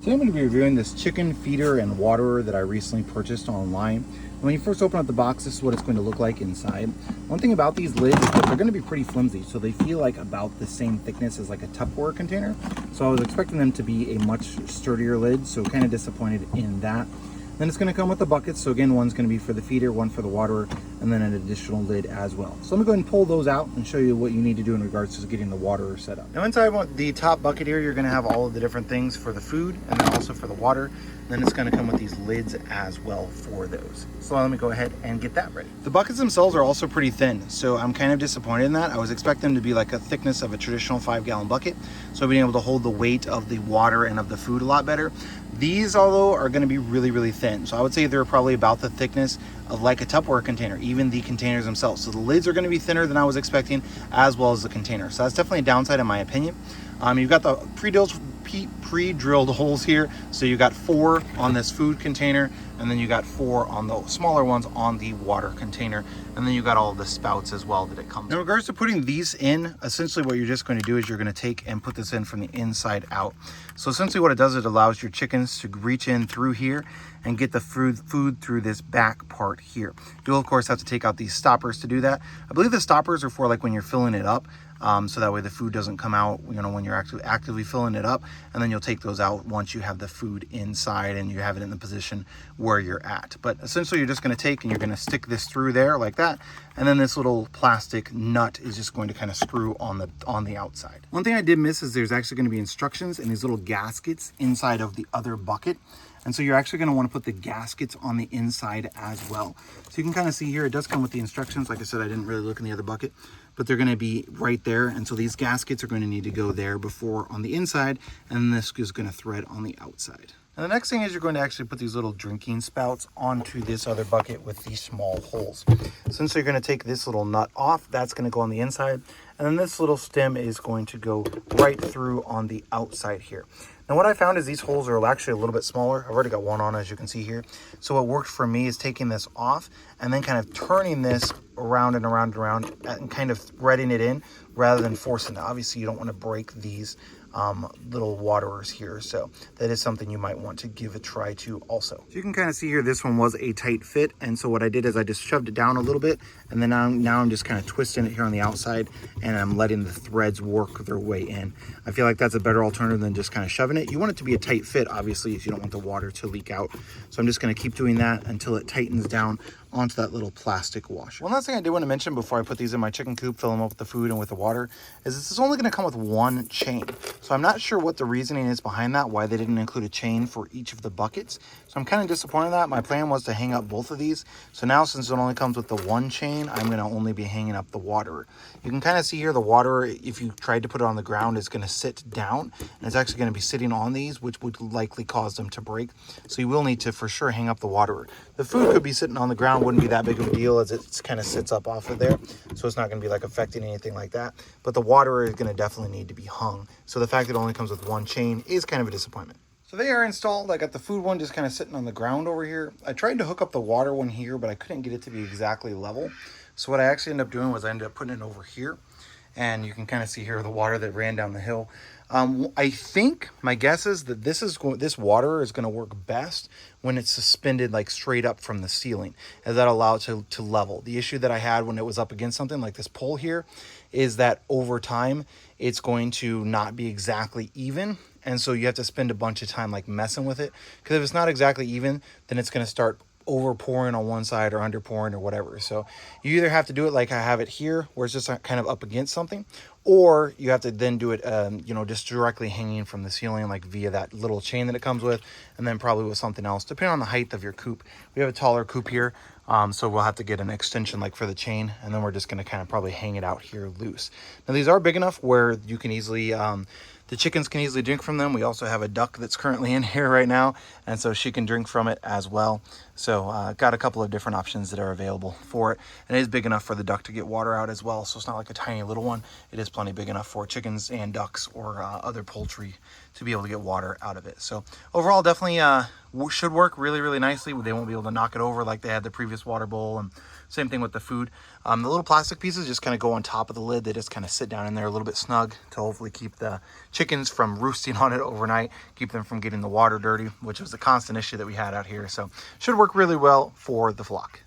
Today I'm going to be reviewing this chicken feeder and waterer that I recently purchased online. When you first open up the box, this is what it's going to look like inside. One thing about these lids is that they're going to be pretty flimsy, so they feel like about the same thickness as like a Tupperware container. So I was expecting them to be a much sturdier lid, so kind of disappointed in that. Then it's going to come with the buckets. So again, one's going to be for the feeder, one for the waterer, and then an additional lid as well. So let me go ahead and pull those out and show you what you need to do in regards to getting the waterer set up. Now inside the top bucket here, you're going to have all of the different things for the food and then also for the water. Then it's going to come with these lids as well for those. So let me go ahead and get that ready. The buckets themselves are also pretty thin, so I'm kind of disappointed in that. I was expecting them to be like a thickness of a traditional 5-gallon bucket, so being able to hold the weight of the water and of the food a lot better. These, although, are going to be really, really thin. So I would say they're probably about the thickness of like a Tupperware container, even the containers themselves. So the lids are going to be thinner than I was expecting, as well as the container. So that's definitely a downside in my opinion. You've got the pre-drilled holes here. So you got 4 on this food container, and then you got 4 on the smaller ones on the water container. And then you got all of the spouts as well that it comes. In regards to putting these in, essentially what you're just going to do is you're going to take and put this in from the inside out. So essentially what it does, it allows your chickens to reach in through here and get the food through this back part here. You'll of course have to take out these stoppers to do that. I believe the stoppers are for like when you're filling it up. So that way the food doesn't come out, you know, when you're actually actively filling it up, and then you'll take those out once you have the food inside and you have it in the position where you're at. But essentially you're just going to take and you're going to stick this through there like that, and then this little plastic nut is just going to kind of screw on the outside. One thing I did miss is there's actually going to be instructions and these little gaskets inside of the other bucket. And so you're actually going to want to put the gaskets on the inside as well. So you can kind of see here, it does come with the instructions. Like I said, I didn't really look in the other bucket, but they're going to be right there. And so these gaskets are going to need to go there before on the inside, and this is going to thread on the outside. And the next thing is you're going to actually put these little drinking spouts onto this other bucket with these small holes. So you're going to take this little nut off, that's going to go on the inside, and then this little stem is going to go right through on the outside here. Now what I found is these holes are actually a little bit smaller. I've already got one on, as you can see here. So what worked for me is taking this off and then kind of turning this around and around and around and kind of threading it in rather than forcing it. Obviously you don't want to break these little waterers here, so that is something you might want to give a try to also. So you can kind of see here this one was a tight fit, and so what I did is I just shoved it down a little bit, and then now I'm just kind of twisting it here on the outside, and I'm letting the threads work their way in. I feel like that's a better alternative than just kind of shoving it. You want it to be a tight fit, obviously, if you don't want the water to leak out. So I'm just going to keep doing that until it tightens down onto that little plastic washer. One last thing I did want to mention before I put these in my chicken coop, fill them up with the food and with the water, is this is only going to come with one chain. So I'm not sure what the reasoning is behind that, why they didn't include a chain for each of the buckets. So I'm kind of disappointed in that. My plan was to hang up both of these. So now since it only comes with the one chain, I'm going to only be hanging up the waterer. You can kind of see here the waterer, if you tried to put it on the ground, is going to sit down, and it's actually going to be sitting on these, which would likely cause them to break. So you will need to for sure hang up the waterer. The food could be sitting on the ground, wouldn't be that big of a deal as it kind of sits up off of there. So it's not going to be like affecting anything like that. But the waterer is going to definitely need to be hung. So the fact that it only comes with one chain is kind of a disappointment. So they are installed. I got the food one just kind of sitting on the ground over here. I tried to hook up the water one here, but I couldn't get it to be exactly level. So what I actually ended up doing was I ended up putting it over here. And you can kind of see here the water that ran down the hill. I think my guess is that this water is going to work best when it's suspended like straight up from the ceiling, as that allows it to level. The issue that I had when it was up against something like this pole here is that over time it's going to not be exactly even, and so you have to spend a bunch of time like messing with it, because if it's not exactly even, then it's going to start over pouring on one side or under pouring or whatever. So you either have to do it like I have it here, where it's just kind of up against something, or you have to then do it, you know, just directly hanging from the ceiling, like via that little chain that it comes with, and then probably with something else, depending on the height of your coop. We have a taller coop here, so we'll have to get an extension like for the chain, and then we're just going to kind of probably hang it out here loose. Now these are big enough where you can easily, the chickens can easily drink from them. We also have a duck that's currently in here right now, and so she can drink from it as well. So got a couple of different options that are available for it. And it is big enough for the duck to get water out as well. So it's not like a tiny little one. It is plenty big enough for chickens and ducks or other poultry to be able to get water out of it. So overall, definitely should work really, really nicely. They won't be able to knock it over like they had the previous water bowl, and same thing with the food. The little plastic pieces just kind of go on top of the lid. They just kind of sit down in there a little bit snug to hopefully keep the chickens from roosting on it overnight, keep them from getting the water dirty, which was a constant issue that we had out here. So should work really well for the flock.